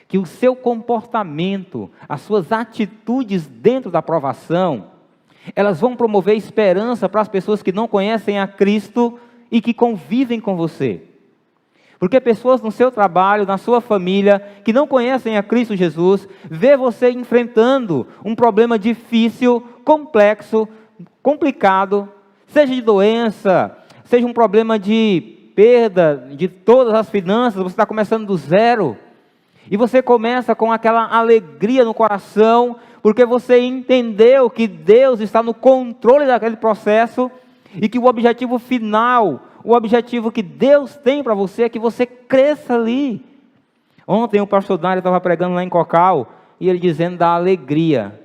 que o seu comportamento, as suas atitudes dentro da provação, elas vão promover esperança para as pessoas que não conhecem a Cristo e que convivem com você. Porque pessoas no seu trabalho, na sua família, que não conhecem a Cristo Jesus, vê você enfrentando um problema difícil, complexo, complicado, seja de doença, seja um problema de perda de todas as finanças, você está começando do zero, e você começa com aquela alegria no coração, porque você entendeu que Deus está no controle daquele processo, e que o objetivo final, o objetivo que Deus tem para você é que você cresça ali. Ontem o pastor Dário estava pregando lá em Cocal, e ele dizendo da alegria.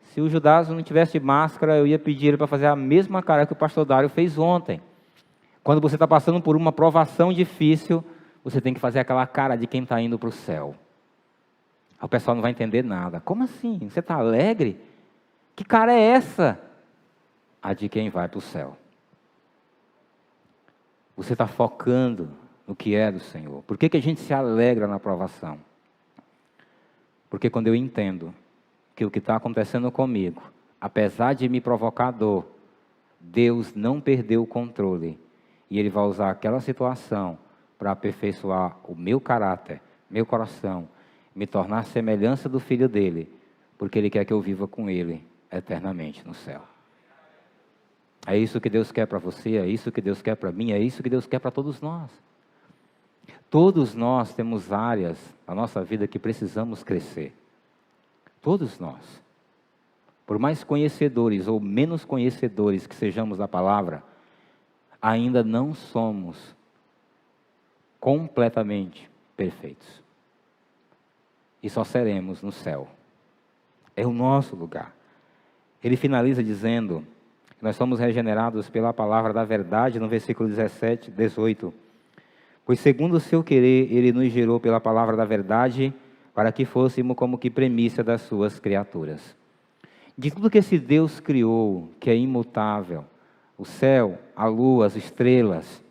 Se o Judas não tivesse máscara, eu ia pedir ele para fazer a mesma cara que o pastor Dário fez ontem. Quando você está passando por uma provação difícil, você tem que fazer aquela cara de quem está indo para o céu. O pessoal não vai entender nada. Como assim? Você está alegre? Que cara é essa? A de quem vai para o céu. Você está focando no que é do Senhor. Por que a gente se alegra na provação? Porque quando eu entendo que o que está acontecendo comigo, apesar de me provocar dor, Deus não perdeu o controle. E Ele vai usar aquela situação para aperfeiçoar o meu caráter, meu coração, me tornar a semelhança do Filho dEle, porque Ele quer que eu viva com Ele eternamente no céu. É isso que Deus quer para você, é isso que Deus quer para mim, é isso que Deus quer para todos nós. Todos nós temos áreas na nossa vida que precisamos crescer. Todos nós. Por mais conhecedores ou menos conhecedores que sejamos da palavra, ainda não somos completamente perfeitos. E só seremos no céu. É o nosso lugar. Ele finaliza dizendo que nós somos regenerados pela palavra da verdade, no versículo 17, 18. Pois segundo o seu querer, Ele nos gerou pela palavra da verdade, para que fôssemos como que premissa das suas criaturas. De tudo que esse Deus criou, que é imutável, o céu, a lua, as estrelas,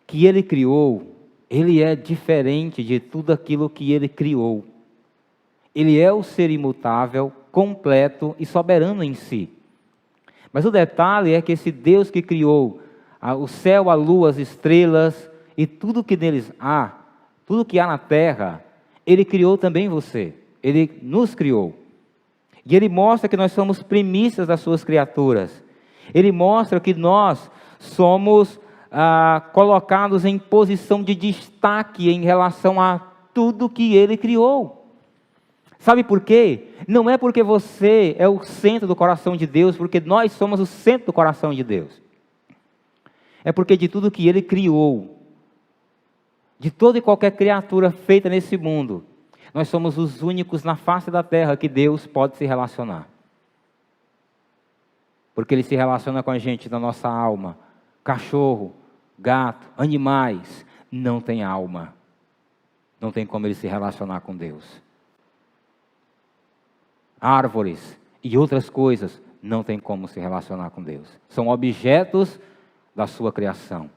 que Ele criou, Ele é diferente de tudo aquilo que Ele criou. Ele é o ser imutável, completo e soberano em si. Mas o detalhe é que esse Deus que criou o céu, a lua, as estrelas e tudo que neles há, tudo que há na terra, Ele criou também você. Ele nos criou. E Ele mostra que nós somos primícias das suas criaturas. Ele mostra que nós somos colocados em posição de destaque em relação a tudo que Ele criou. Sabe por quê? Não é porque você é o centro do coração de Deus, porque nós somos o centro do coração de Deus. É porque de tudo que Ele criou, de toda e qualquer criatura feita nesse mundo, nós somos os únicos na face da terra que Deus pode se relacionar. Porque Ele se relaciona com a gente na nossa alma. Cachorro, gato, animais, não tem alma. Não tem como Ele se relacionar com Deus. Árvores e outras coisas, não tem como se relacionar com Deus. São objetos da sua criação.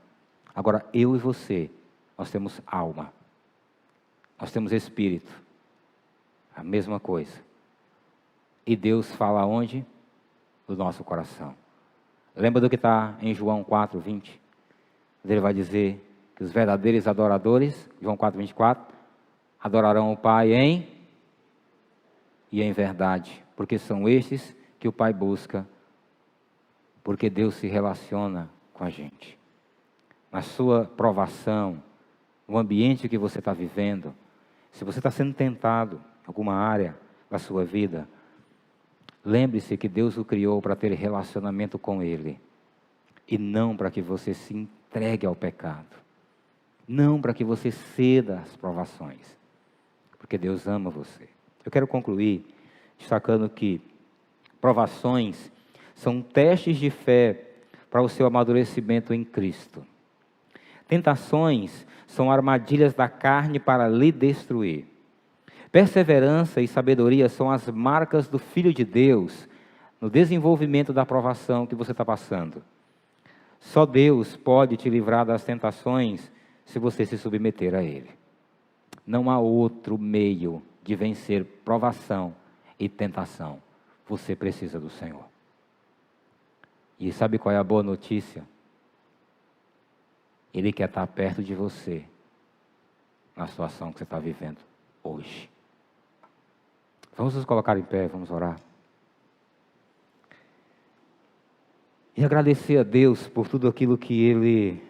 Agora, eu e você, nós temos alma. Nós temos espírito. A mesma coisa. E Deus fala onde? Do nosso coração. Lembra do que está em João 4, 20? Ele vai dizer que os verdadeiros adoradores, João 4, 24, adorarão o Pai em verdade, porque são estes que o Pai busca, porque Deus se relaciona com a gente. Na sua provação, no ambiente que você está vivendo, se você está sendo tentado em alguma área da sua vida, lembre-se que Deus o criou para ter relacionamento com Ele. e não para que você se entregue ao pecado, não para que você ceda às provações, porque Deus ama você. Eu quero concluir destacando que provações são testes de fé para o seu amadurecimento em Cristo. Tentações são armadilhas da carne para lhe destruir. Perseverança e sabedoria são as marcas do Filho de Deus no desenvolvimento da provação que você está passando. Só Deus pode te livrar das tentações se você se submeter a Ele. Não há outro meio de vencer provação e tentação. Você precisa do Senhor. E sabe qual é a boa notícia? Ele quer estar perto de você na situação que você está vivendo hoje. Vamos nos colocar em pé, vamos orar. E agradecer a Deus por tudo aquilo que Ele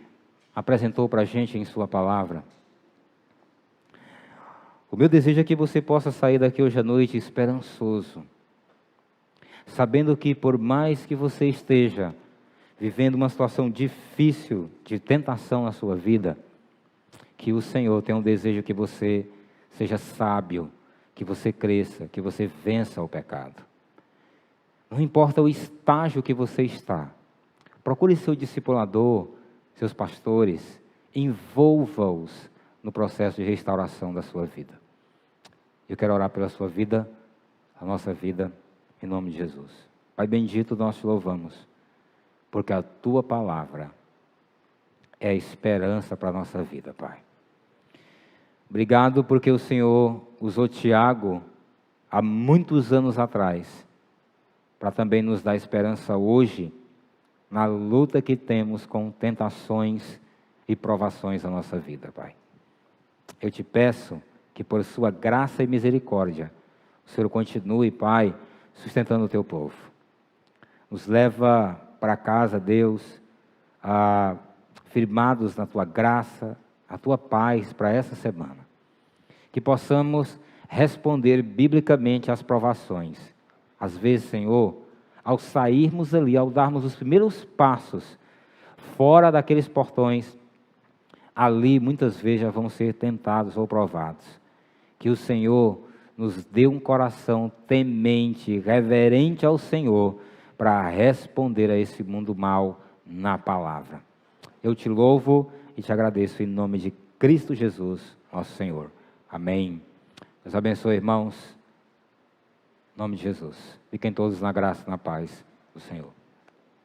apresentou para a gente em Sua palavra. O meu desejo é que você possa sair daqui hoje à noite esperançoso, sabendo que por mais que você esteja vivendo uma situação difícil de tentação na sua vida, que o Senhor tem um desejo que você seja sábio, que você cresça, que você vença o pecado. Não importa o estágio que você está, procure seu discipulador, seus pastores, envolva-os no processo de restauração da sua vida. Eu quero orar pela sua vida, a nossa vida, em nome de Jesus. Pai bendito, nós te louvamos, porque a tua palavra é a esperança para a nossa vida, Pai. Obrigado porque o Senhor usou Tiago há muitos anos atrás para também nos dar esperança hoje na luta que temos com tentações e provações na nossa vida, Pai. Eu te peço que por sua graça e misericórdia, o Senhor continue, Pai, sustentando o teu povo. Nos leva para casa, Deus, firmados na tua graça, a tua paz para essa semana. Que possamos responder biblicamente às provações. Às vezes, Senhor, ao sairmos ali, ao darmos os primeiros passos fora daqueles portões, ali muitas vezes já vão ser tentados ou provados. Que o Senhor nos dê um coração temente, reverente ao Senhor, para responder a esse mundo mal na palavra. Eu te louvo e te agradeço em nome de Cristo Jesus, nosso Senhor. Amém. Deus abençoe, irmãos. Em nome de Jesus. Fiquem todos na graça e na paz do Senhor.